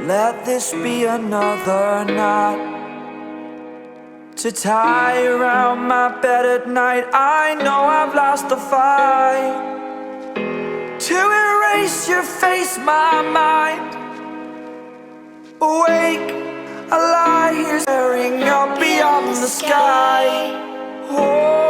Let this be another knot to tie around my bed at night. I know I've lost the fight to erase your face, my mind. Awake, I lie here staring up beyond the sky. Oh,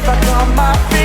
back on my feet.